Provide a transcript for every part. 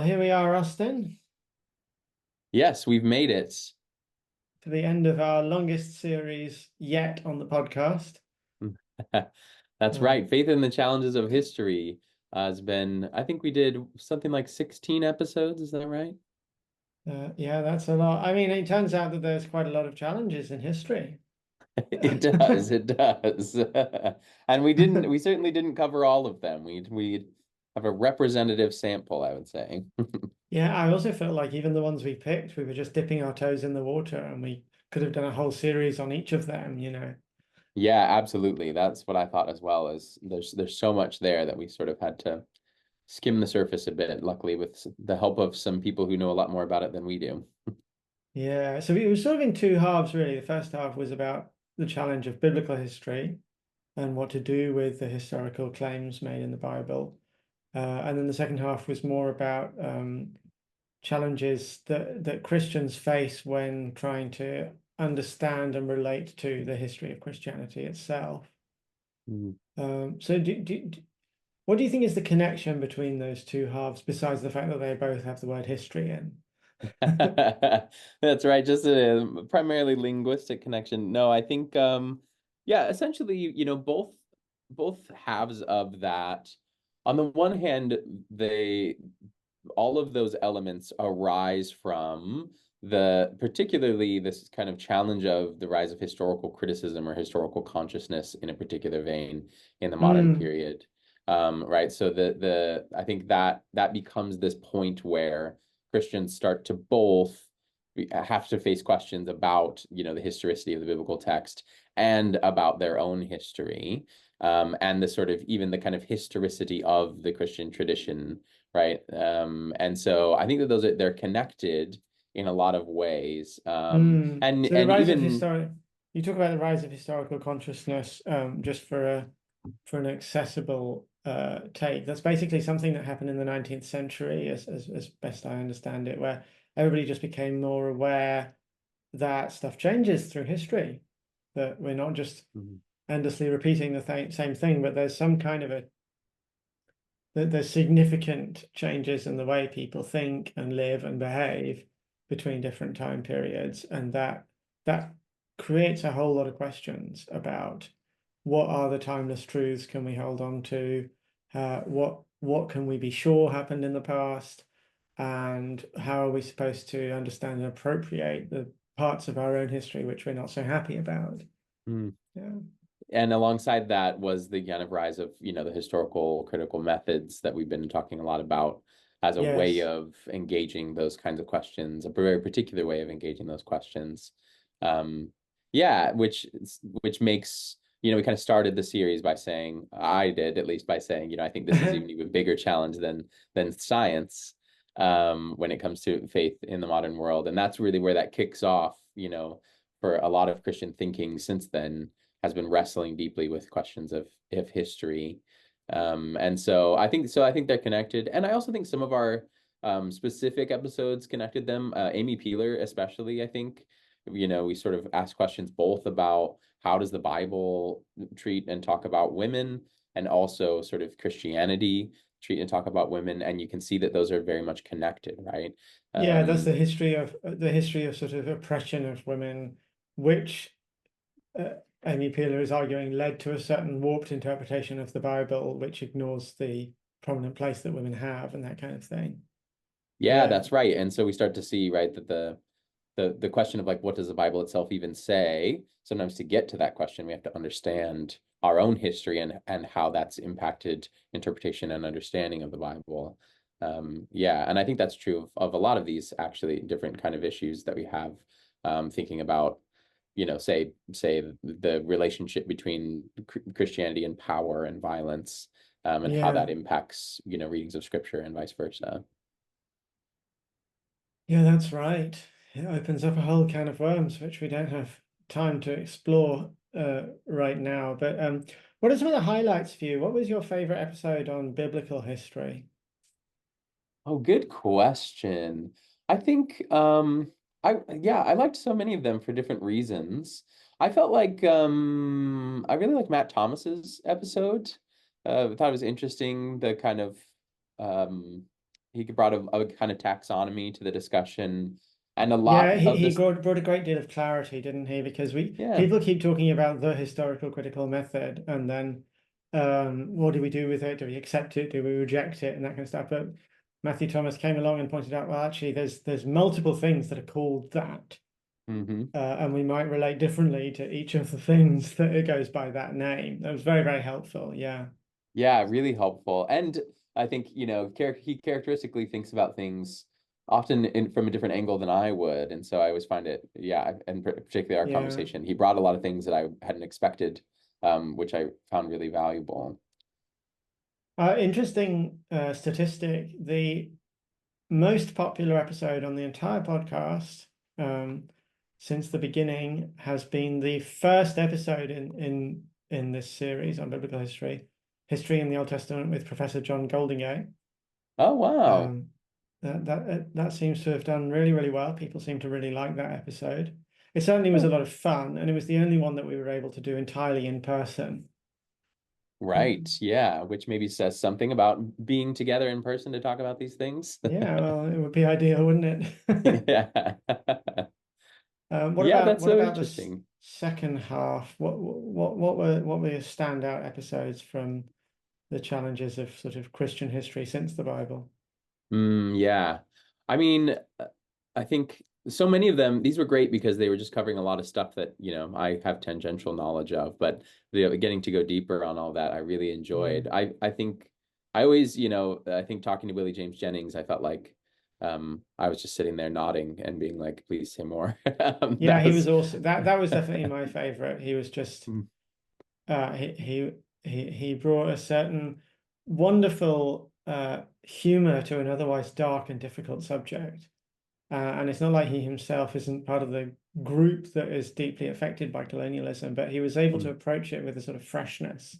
here we are, Austin, Yes, we've made it. to the end of our longest series yet on the podcast. That's Uh, right. Faith in the Challenges of History has been, I think we did something like 16 episodes. Is that right? yeah, that's a lot. I mean, it turns out that there's quite a lot of challenges in history. It does. It does. And we certainly didn't cover all of them. We have a representative sample, I would say. Yeah, I also felt like even the ones we picked, we were just dipping our toes in the water and we could have done a whole series on each of them. Yeah, absolutely. That's what I thought as well, is there's so much there that we sort of had to skim the surface a bit, luckily with the help of some people who know a lot more about it than we do. Yeah, so it was sort of in two halves, really. The first half was about the challenge of biblical history and what to do with the historical claims made in the Bible. And then the second half was more about challenges that Christians face when trying to understand and relate to the history of Christianity itself. Mm. What do you think is the connection between those two halves, besides the fact that they both have the word history in? That's right. Just a primarily linguistic connection. No, I think yeah, essentially, both halves of that. On the one hand, they all of those elements arise from the particularly this kind of challenge of the rise of historical criticism or historical consciousness in a particular vein in the modern Mm, period. Right. So the I think that becomes this point where Christians start to both have to face questions about, the historicity of the biblical text and about their own history, and the sort of even the kind of historicity of the Christian tradition, right? And so I think that they're connected in a lot of ways, and So the and rise of even historic, you talk about the rise of historical consciousness, just for an accessible take. That's basically something that happened in the 19th century, as best I understand it, where everybody just became more aware that stuff changes through history, that we're not just endlessly repeating the same thing, but there's some kind of that there's significant changes in the way people think and live and behave between different time periods, and that creates a whole lot of questions about what are the timeless truths can we hold on to, what can we be sure happened in the past, and how are we supposed to understand and appropriate the parts of our own history which we're not so happy about. mm, Yeah. and alongside that was the kind of rise of, the historical critical methods that we've been talking a lot about as a way Yes. of engaging those kinds of questions, a very particular way of engaging those questions. Um, yeah, which makes, we kind of started the series by saying, I did at least by saying, I think this is even a bigger challenge than science, when it comes to faith in the modern world. And that's really where that kicks off, for a lot of Christian thinking since then has been wrestling deeply with questions of history. And so I think they're connected. And I also think some of our specific episodes connected them. Amy Peeler, especially, I think, we sort of ask questions both about how does the Bible treat and talk about women, and also sort of Christianity treat and talk about women. And you can see that those are very much connected, right? Yeah, that's Um, the history of sort of oppression of women, which Amy Peeler is arguing led to a certain warped interpretation of the Bible, which ignores the prominent place that women have and that kind of thing. yeah, Yeah. that's right. And so we start to see, right, that the question of like what does the Bible itself even say? Sometimes to get to that question, we have to understand our own history and how that's impacted interpretation and understanding of the Bible. Yeah, and I think that's true of a lot of these actually different kind of issues that we have, thinking about, say the relationship between Christianity and power and violence, and how Yeah. that impacts, readings of scripture and vice versa. Yeah, that's right. It opens up a whole can of worms, which we don't have time to explore right now. But what are some of the highlights for you? What was your favorite episode on biblical history? Oh, good question. I think I liked so many of them for different reasons. I felt like I really liked Matt Thomas's episode. I thought it was interesting the kind of um he brought a kind of taxonomy to the discussion, and a Yeah, lot he, of he this. brought a great deal of clarity, didn't he? Because Yeah. people keep talking about the historical critical method, and then what do we do with it? Do we accept it? Do we reject it? And that kind of stuff. But Matthew Thomas came along and pointed out, well, actually, there's multiple things that are called that, Hmm. and we might relate differently to each of the things that it goes by that name. That was very, very helpful. Yeah. Yeah, really helpful. And I think, he characteristically thinks about things often from a different angle than I would. And so I always find it, yeah, and particularly our Yeah. conversation, he brought a lot of things that I hadn't expected, which I found really valuable. Interesting statistic. The most popular episode on the entire podcast since the beginning has been the first episode in this series on biblical history in the Old Testament with Professor John Goldingay. Oh, wow. Um, that seems to have done really, really well. People seem to really like that episode. It certainly was a lot of fun, and it was the only one that we were able to do entirely in person. Right. Yeah. Which maybe says something about being together in person to talk about these things. Yeah, well, it would be ideal, wouldn't it? Yeah. What Yeah, about that's so the interesting. second half? What were your standout episodes from the challenges of sort of Christian history since the Bible? Yeah. I mean, I think so many of them, these were great because they were just covering a lot of stuff that, I have tangential knowledge of, but getting to go deeper on all that, I really enjoyed. Mm. I think I always, I think talking to Willie James Jennings, I felt like I was just sitting there nodding and being like, please say more. Yeah, That he was was also that was definitely my favorite. He was just Mm, he brought a certain wonderful humor to an otherwise dark and difficult subject. And it's not like he himself isn't part of the group that is deeply affected by colonialism, but he was able to mm, approach it with a sort of freshness,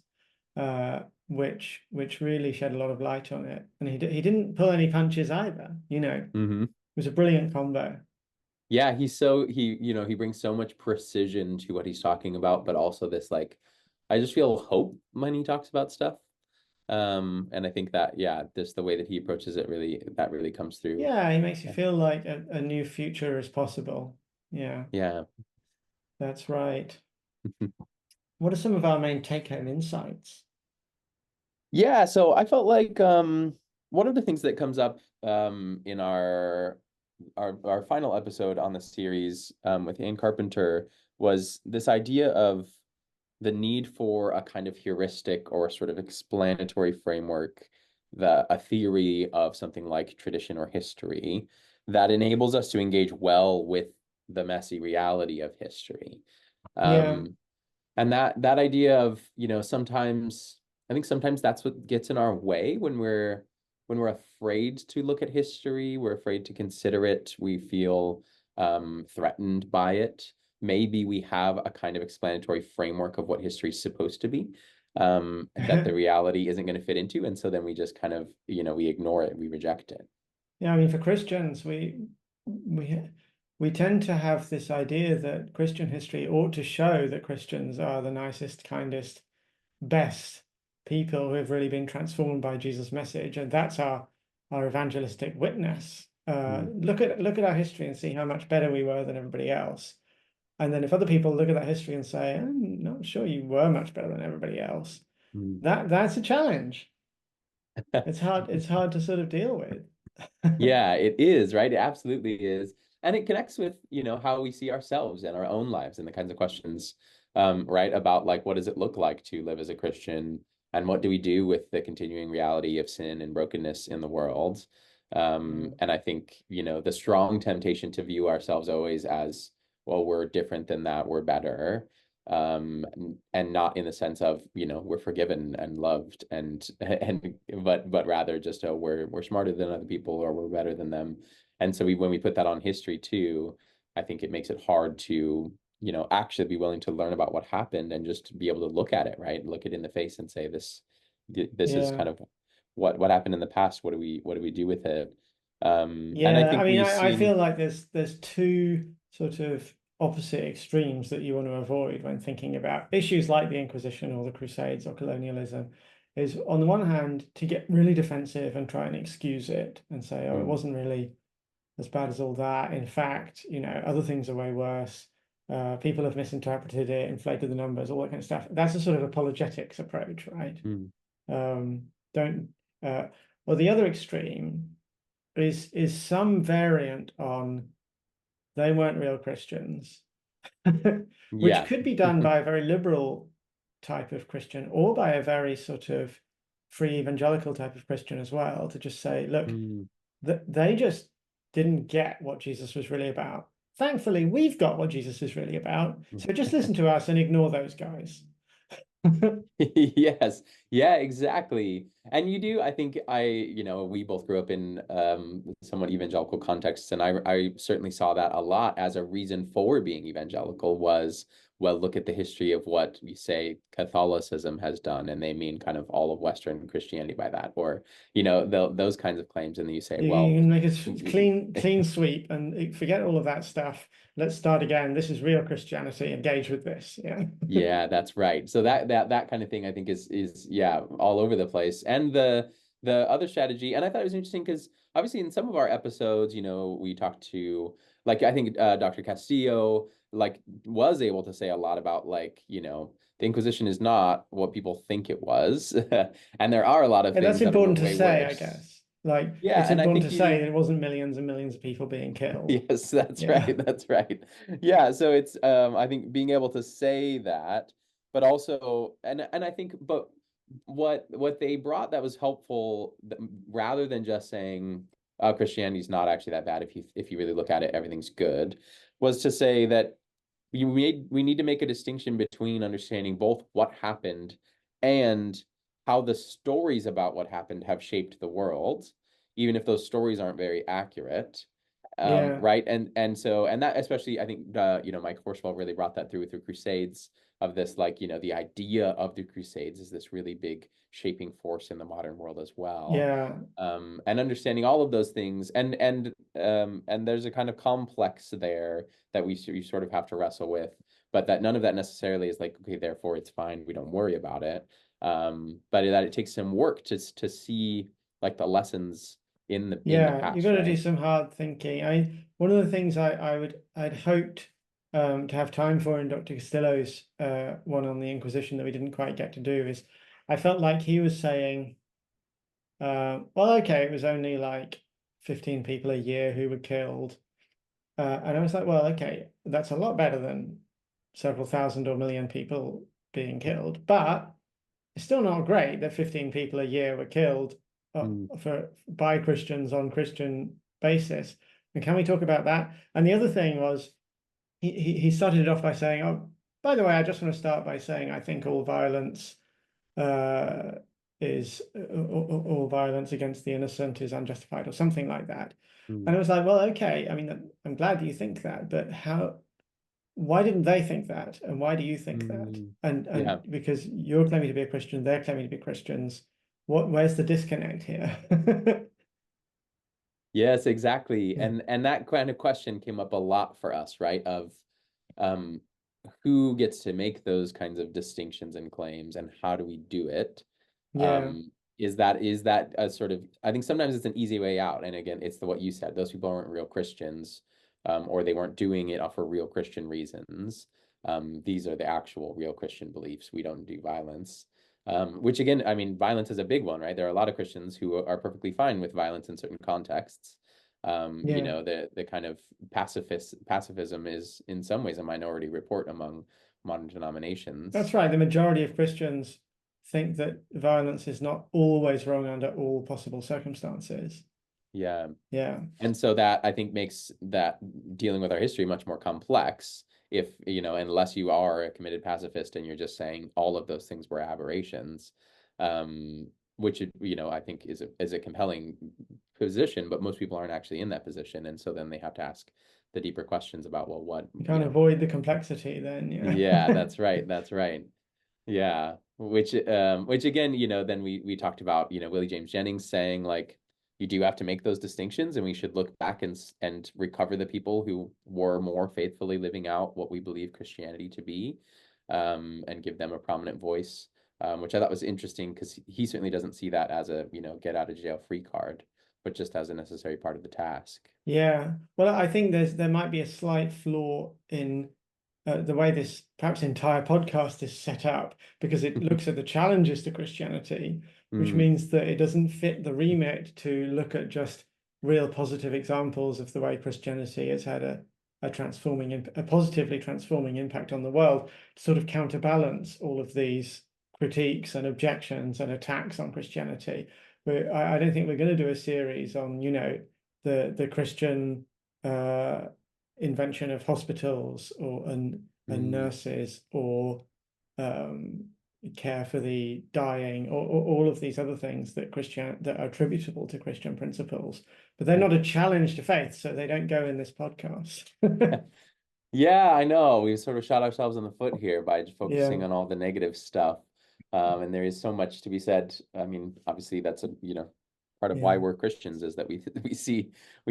which really shed a lot of light on it. And he didn't pull any punches either. It mhm. was a brilliant combo. Yeah, he brings so much precision to what he's talking about, but also this like I just feel hope when he talks about stuff. And I think that, yeah, just the way that he approaches it really comes through. Yeah, he makes you feel like a new future is possible. Yeah, Yeah. that's right. What are some of our main take-home insights? Yeah, so I felt like one of the things that comes up in our final episode on the series with Ann Carpenter was this idea of the need for a kind of heuristic or sort of explanatory framework, a theory of something like tradition or history that enables us to engage well with the messy reality of history. Yeah. Um, and that idea of, sometimes I think sometimes that's what gets in our way when we're afraid to look at history, we're afraid to consider it, we feel threatened by it. Maybe we have a kind of explanatory framework of what history is supposed to be, that the reality isn't going to fit into, and so then we just kind of, we ignore it, we reject it. Yeah, I mean, for Christians, we tend to have this idea that Christian history ought to show that Christians are the nicest, kindest, best people who have really been transformed by Jesus' message, and that's our evangelistic witness. Mm, Look at our history and see how much better we were than everybody else. And then if other people look at that history and say, "I'm not sure you were much better than everybody else," mm. that's a challenge. It's hard to sort of deal with. Yeah, it is, right? It absolutely is. And it connects with, how we see ourselves and our own lives and the kinds of questions, right, about like what does it look like to live as a Christian and what do we do with the continuing reality of sin and brokenness in the world? Mm. And I think, the strong temptation to view ourselves always as, well, we're different than that, we're better. And not in the sense of, we're forgiven and loved and but rather just we're smarter than other people or we're better than them. And so when we put that on history too, I think it makes it hard to, actually be willing to learn about what happened and just be able to look at it, right? Look it in the face and say this is Yeah. kind of what happened in the past. What do we do with it? And I Yeah, I think mean, we've I seen feel like there's two sort of opposite extremes that you want to avoid when thinking about issues like the Inquisition or the Crusades or colonialism. is on the one hand to get really defensive and try and excuse it and say, oh, it Mm, wasn't really as bad as all that. In fact, other things are way worse. People have misinterpreted it, inflated the numbers, all that kind of stuff. That's a sort of apologetics approach, right? mm. Don't Well, the other extreme is some variant on they weren't real Christians, which Yeah. could be done by a very liberal type of Christian or by a very sort of free evangelical type of Christian as well, to just say, look, Mm. they just didn't get what Jesus was really about. Thankfully, we've got what Jesus is really about. So just listen to us and ignore those guys. Yes. Yeah, exactly. And you do, I think we both grew up in somewhat evangelical contexts, and I certainly saw that a lot as a reason for being evangelical was, well, look at the history of what you say Catholicism has done, and they mean kind of all of Western Christianity by that, or those kinds of claims, and then you say, You well, can make a clean sweep and forget all of that stuff. Let's start again. This is real Christianity. Engage with this. Yeah. yeah, that's right. So that kind of thing I think is yeah, all over the place. And the other strategy, and I thought it was interesting because obviously in some of our episodes, we talked to, like, I think Dr. Castillo like was able to say a lot about, like, the Inquisition is not what people think it was. And there are a lot of And that's things that were important to way say, I worse. guess. Like, Yeah, it's and I important think to say you that it wasn't millions and millions of people being killed. Yes, that's Yeah. right. That's right. Yeah, so it's I think being able to say that, but also and I think but what they brought that was helpful, rather than just saying Christianity's not actually that bad, if you really look at it, everything's good, was to say that we need to make a distinction between understanding both what happened and how the stories about what happened have shaped the world, even if those stories aren't very accurate. Yeah. Right. And that, especially, I think Mike Horsfall really brought that through Crusades, of this, like, the idea of the Crusades is this really big shaping force in the modern world as well. Yeah. And understanding all of those things, and there's a kind of complex there that you sort of have to wrestle with, but that none of that necessarily is like, okay, therefore it's fine, we don't worry about it. But that it takes some work to see, like, the lessons in the Yeah, you past, got to do right? some hard thinking. One of the things I'd hoped to have time for in Dr. Castillo's one on the Inquisition that we didn't quite get to do is I felt like he was saying, well, okay, it was only like 15 people a year who were killed. And I was like, well, okay, that's a lot better than several thousand or million people being killed. But it's still not great that 15 people a year were killed Mm, by Christians on Christian basis. And can we talk about that? And the other thing was he started it off by saying, oh, by the way, I just want to start by saying I think all violence uh, is all violence against the innocent is unjustified or something like that. And mm, I was like, well, okay, I mean, I'm glad you think that, but why didn't they think that? And why do you think that? mm. And Yeah. because you're claiming to be a Christian, they're claiming to be Christians. Where's the disconnect here? Yes, exactly. And that kind of question came up a lot for us, right? Of um who gets to make those kinds of distinctions and claims, and how do we do it? Yeah, Um, is that a sort of, I think sometimes it's an easy way out. And again, it's what you said, those people aren't real Christians, or they weren't doing it for real Christian reasons. These are the actual real Christian beliefs. We don't do violence. Which again, I mean, violence is a big one, right? There are a lot of Christians who are perfectly fine with violence in certain contexts. yeah. The kind of pacifism is in some ways a minority report among modern That's denominations. right. The majority of Christians think that violence is not always wrong under all possible circumstances. Yeah. Yeah, And so that, I think, makes that dealing with our history much more complex, if, unless you are a committed pacifist and you're just saying all of those things were aberrations, which, I think is a compelling position, but most people aren't actually in that position. And so then they have to ask the deeper questions about, well, what, you can't avoid the complexity then. Yeah. yeah, that's right. That's right. Yeah, which again, then we talked about, Willie James Jennings saying, like, you do have to make those distinctions, and we should look back and recover the people who were more faithfully living out what we believe Christianity to be, and give them a prominent voice. which I thought was interesting because he certainly doesn't see that as a, get out of jail free card, but just as a necessary part of the task. Yeah. Well, I think there might be a slight flaw in the way this perhaps entire podcast is set up, because it looks at the challenges to Christianity, which Mm, means that it doesn't fit the remit to look at just real positive examples of the way Christianity has had a positively transforming impact on the world, to sort of counterbalance all of these critiques and objections and attacks on Christianity. But I don't think we're going to do a series on, the Christian invention of hospitals and mm. nurses, or care for the dying, or all of these other things that are attributable to Christian principles, but they're not a challenge to faith, so they don't go in this podcast. Yeah, I know. We sort of shot ourselves in the foot here by just Yeah, focusing on all the negative stuff. And there is so much to be said. I mean, obviously that's part of why yeah, we're Christians is that we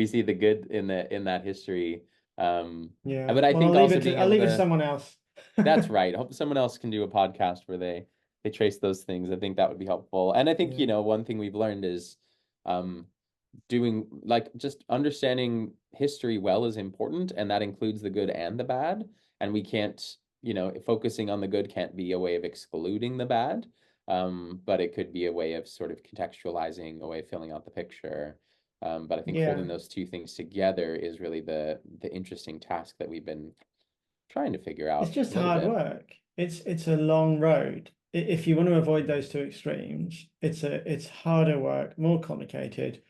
see the good in that history. yeah. But I Well, think also being I'll able leave it to to, someone else. that's right. I hope someone else can do a podcast where they trace those things. I think that would be helpful. And I think, Yeah, one thing we've learned is um doing like just understanding history well is important, and that includes the good and the bad. And we can't, focusing on the good can't be a way of excluding the bad. But it could be a way of sort of contextualizing, a way of filling out the picture. But I think holding yeah. those two things together is really the interesting task that we've been trying to figure It's out a just little hard bit. work. It's a long road. If you want to avoid those two extremes, it's harder work, more complicated,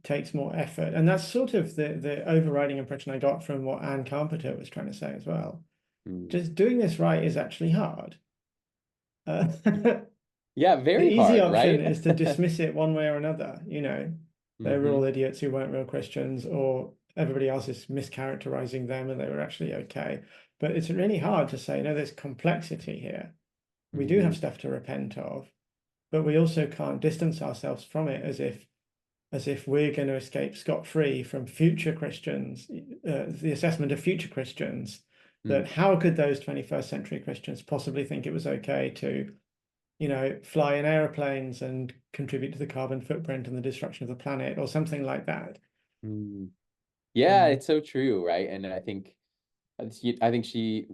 takes more effort. And that's sort of the overriding impression I got from what Anne Carpenter was trying to say as well. Mm. Just doing this right is actually hard. The Yeah, very easy hard, option right? is to dismiss it one way or another. They were all Hmm. idiots who weren't real Christians, or everybody else is mischaracterizing them and they were actually okay. But it's really hard to say, no, there's complexity here. We do have Hmm. stuff to repent of, but we also can't distance ourselves from it as if we're going to escape scot-free from future Christians, the assessment of future Christians, Mm. that how could those 21st century Christians possibly think it was okay to, fly in airplanes and contribute to the carbon footprint and the destruction of the planet, or something like that. Mm. Yeah, it's so true, right? And I think she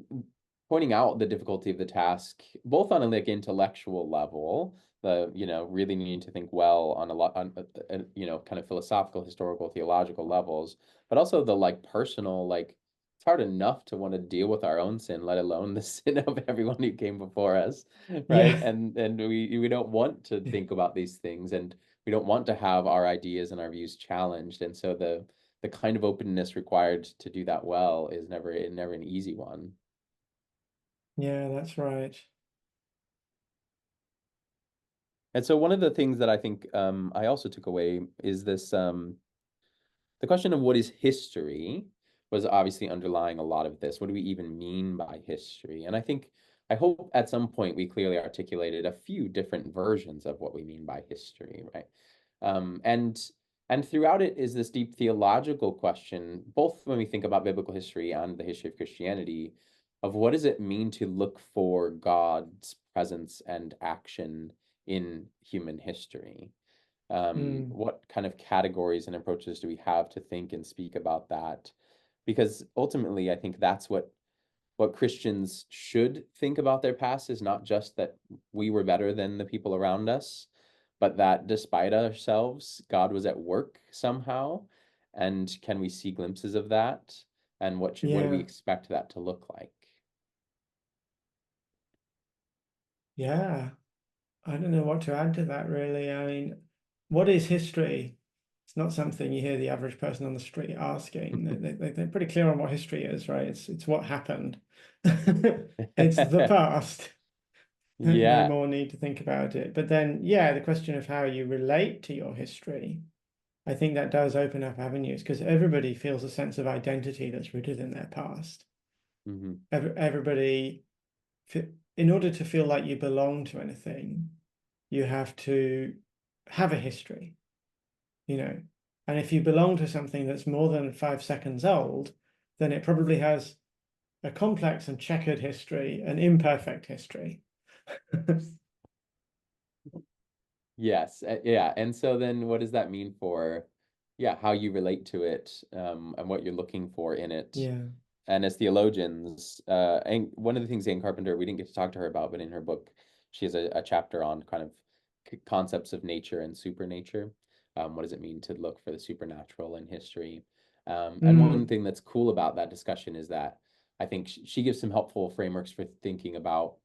pointing out the difficulty of the task, both on a like intellectual level, really needing to think well on a lot on kind of philosophical, historical, theological levels, but also the like personal, like it's hard enough to want to deal with our own sin, let alone the sin of everyone who came before us, right? Yeah. And we don't want to think about these things, and we don't want to have our ideas and our views challenged, and so the kind of openness required to do that well is never an easy one. Yeah, that's right. And so one of the things that I think I also took away is this the question of what is history was obviously underlying a lot of this. What do we even mean by history? And I hope at some point we clearly articulated a few different versions of what we mean by history, right? Um, and and throughout it is this deep theological question, both when we think about biblical history and the history of Christianity, of what does it mean to look for God's presence and action in human history? Mm. What kind of categories and approaches do we have to think and speak about that? Because ultimately, I think that's what Christians should think about their past is not just that we were better than the people around us, but that despite ourselves, God was at work somehow. And can we see glimpses of that? And what do we Yeah. expect that to look like? Yeah. I don't know what to add to that, really. I mean, what is history? It's not something you hear the average person on the street asking. They're pretty clear on what history is, right? It's what happened. It's the past. No Yeah. more need to think about it. But then, yeah, the question of how you relate to your history, I think that does open up avenues, because everybody feels a sense of identity that's rooted in their past. Hmm. Everybody, in order to feel like you belong to anything, you have to have a history, you know. And if you belong to something that's more than 5 seconds old, then it probably has a complex and checkered history, an imperfect history. Yes, yeah. And so then what does that mean for, yeah, how you relate to it, and what you're looking for in it? Yeah. And as theologians, and one of the things Anne Carpenter, we didn't get to talk to her about, but in her book, she has a chapter on kind of concepts of nature and supernature. What does it mean to look for the supernatural in history? And one Mm. thing that's cool about that discussion is that I think she gives some helpful frameworks for thinking about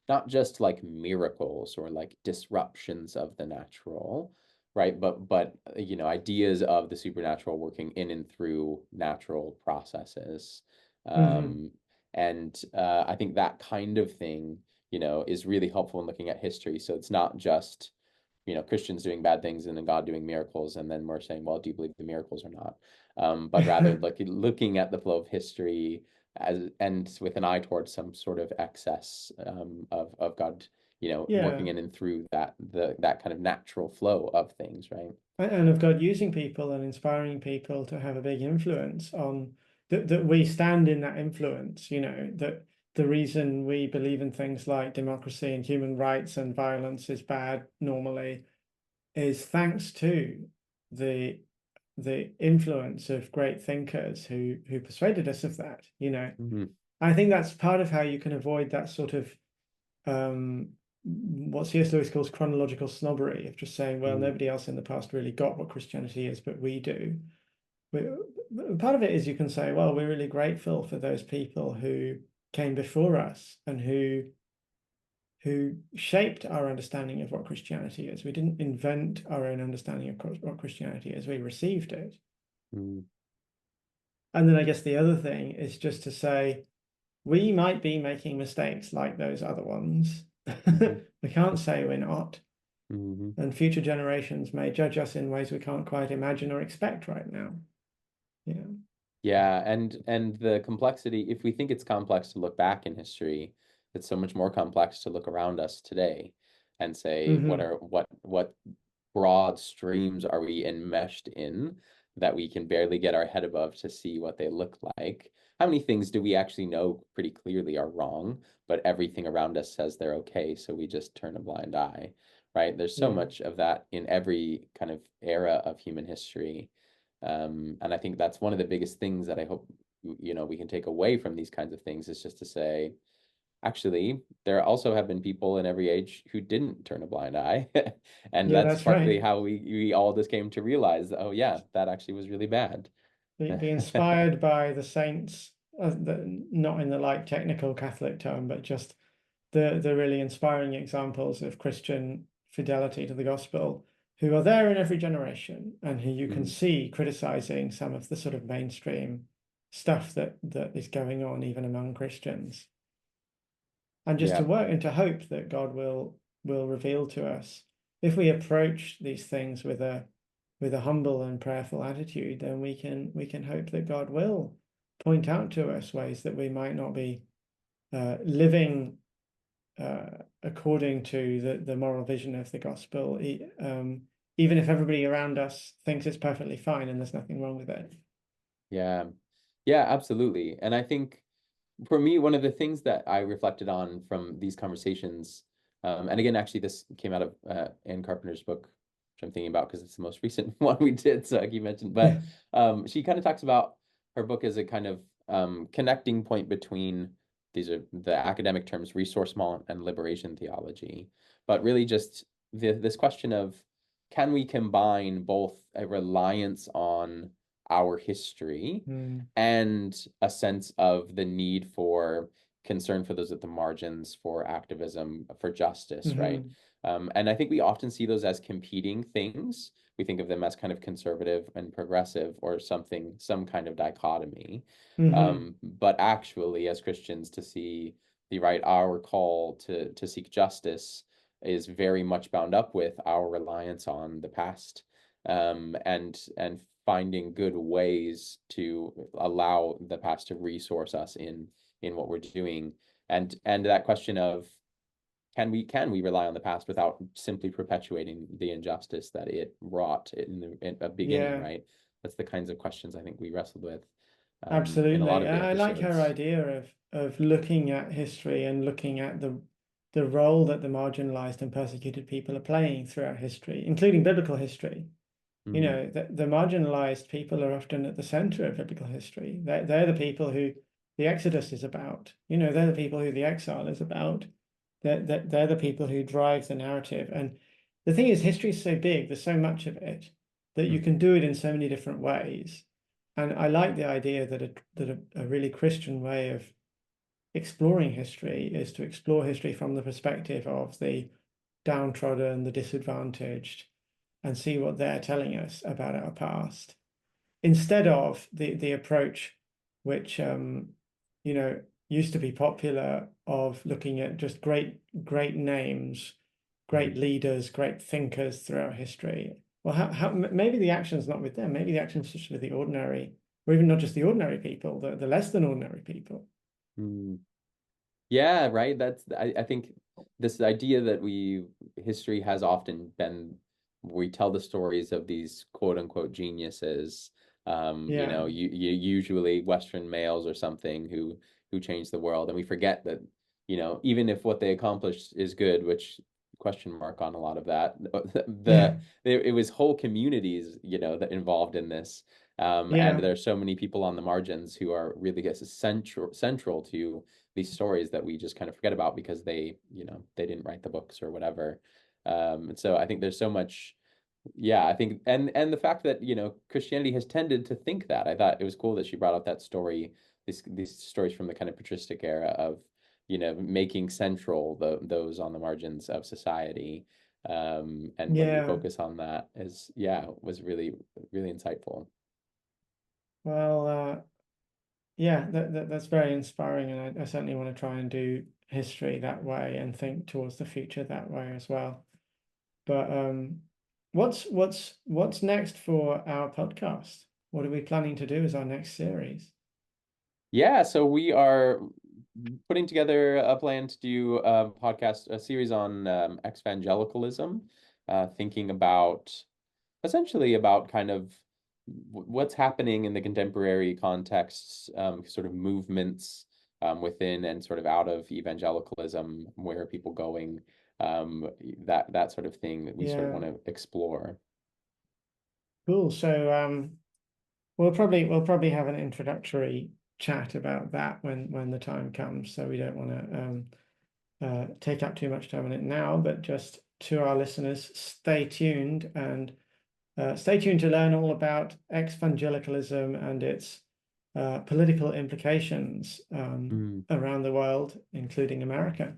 not just like miracles or like disruptions of the natural, right? But ideas of the supernatural working in and through natural processes. Hmm. Um, and I think that kind of thing, is really helpful in looking at history. So it's not just, Christians doing bad things and then God doing miracles, and then we're saying, well, do you believe the miracles or not? But rather looking at the flow of history as and with an eye towards some sort of excess, of God, Yeah. working in and through that kind of natural flow of things, right? And of God using people and inspiring people to have a big influence on that we stand in that influence, that the reason we believe in things like democracy and human rights and violence is bad normally is thanks to the the influence of great thinkers who persuaded us of that. Mhm. I think that's part of how you can avoid that sort of um, what C.S. Lewis calls chronological snobbery, of just saying, well, Mhm. nobody else in the past really got what Christianity is, but we do. We, Part of it is you can say, well, we're really grateful for those people who came before us and who shaped our understanding of what Christianity is. We didn't invent our own understanding of what Christianity is, we received it. Mhm. And then I guess the other thing is just to say, we might be making mistakes like those other ones. Mhm. We can't say we're not. Mhm. And future generations may judge us in ways we can't quite imagine or expect right now. Yeah. Yeah, and the complexity, if we think it's complex to look back in history, it's so much more complex to look around us today and say, Hmm. what broad streams are we enmeshed in that we can barely get our head above to see what they look like? How many things do we actually know pretty clearly are wrong, but everything around us says they're okay, so we just turn a blind eye, right? There's so Yeah. much of that in every kind of era of human history. And I think that's one of the biggest things that I hope, we can take away from these kinds of things, is just to say, actually, there also have been people in every age who didn't turn a blind eye. And Yeah, that's that's partly right. how we all just came to realize, oh yeah, that actually was really bad. Be inspired by the saints, not in the like technical Catholic term, but just the really inspiring examples of Christian fidelity to the gospel, who are there in every generation and who you can Mm, see criticizing some of the sort of mainstream stuff that is going on even among Christians. And just to yeah, work and to hope that God will reveal to us if we approach these things with a humble and prayerful attitude, then we can hope that God will point out to us ways that we might not be living according to the moral vision of the gospel, even if everybody around us thinks it's perfectly fine and there's nothing wrong with it. yeah, yeah, absolutely. And I think for me, one of the things that I reflected on from these conversations, and again, actually, this came out of Anne Carpenter's book, which I'm thinking about because it's the most recent one we did. So, like you mentioned, but she kind of talks about her book as a kind of connecting point between these are the academic terms, ressourcement and liberation theology, but really just this question of can we combine both a reliance on our history Mm. and a sense of the need for concern for those at the margins, for activism, for justice, right? Hmm. And I think we often see those as competing things. We think of them as kind of conservative and progressive or something, some kind of dichotomy. Hmm. But actually, as Christians, to see the right, our call to seek justice is very much bound up with our reliance on the past, and finding good ways to allow the past to resource us in what we're doing, and that question of can we rely on the past without simply perpetuating the injustice that it wrought in the beginning, Yeah. right? That's the kinds of questions I think we wrestled with, in a lot Absolutely. of the I like her episodes. idea of looking at history and looking at the role that the marginalized and persecuted people are playing throughout history, including biblical history. You Mm, know, the marginalized people are often at the center of biblical history. They're the people who the Exodus is about. You know, they're the people who the exile is about. They're the people who drive the narrative. And the thing is, history is so big, there's so much of it, that you mm, can do it in so many different ways. And I like the idea that a really Christian way of exploring history is to explore history from the perspective of the downtrodden, the disadvantaged, and see what they're telling us about our past, instead of the approach which you know used to be popular of looking at just great names, great mm. leaders, great thinkers throughout history. Well, maybe the action's not with them, maybe the action's just with the ordinary, or even not just the ordinary people, the less than ordinary people. Mm. Yeah, right. I think this idea that history has often been, we tell the stories of these quote unquote geniuses, Yeah, usually Western males or something who changed the world. And we forget that, even if what they accomplished is good, which question mark on a lot of that, yeah, it was whole communities, that involved in this. And yeah, there are so many people on the margins who are really, I guess, central to these stories that we just kind of forget about because they didn't write the books or whatever. And so I think there's so much, yeah, I think, and the fact that, Christianity has tended to think that. I thought it was cool that she brought up that story, these stories from the kind of patristic era of, making central those on the margins of society. And when we yeah. focus on that was really, really insightful. Well, yeah, that's very inspiring, and I certainly want to try and do history that way and think towards the future that way as well. But what's next for our podcast? What are we planning to do as our next series? Yeah, so we are putting together a plan to do a series on evangelicalism, thinking essentially about kind of what's happening in the contemporary contexts, sort of movements within and sort of out of evangelicalism, where are people going, that sort of thing that we sort of Yeah, want to explore. cool. So we'll probably have an introductory chat about that when the time comes. So we don't want to take up too much time on it now, but just to our listeners, stay tuned and stay tuned to learn all about evangelicalism and its political implications Mm. around the world, including America.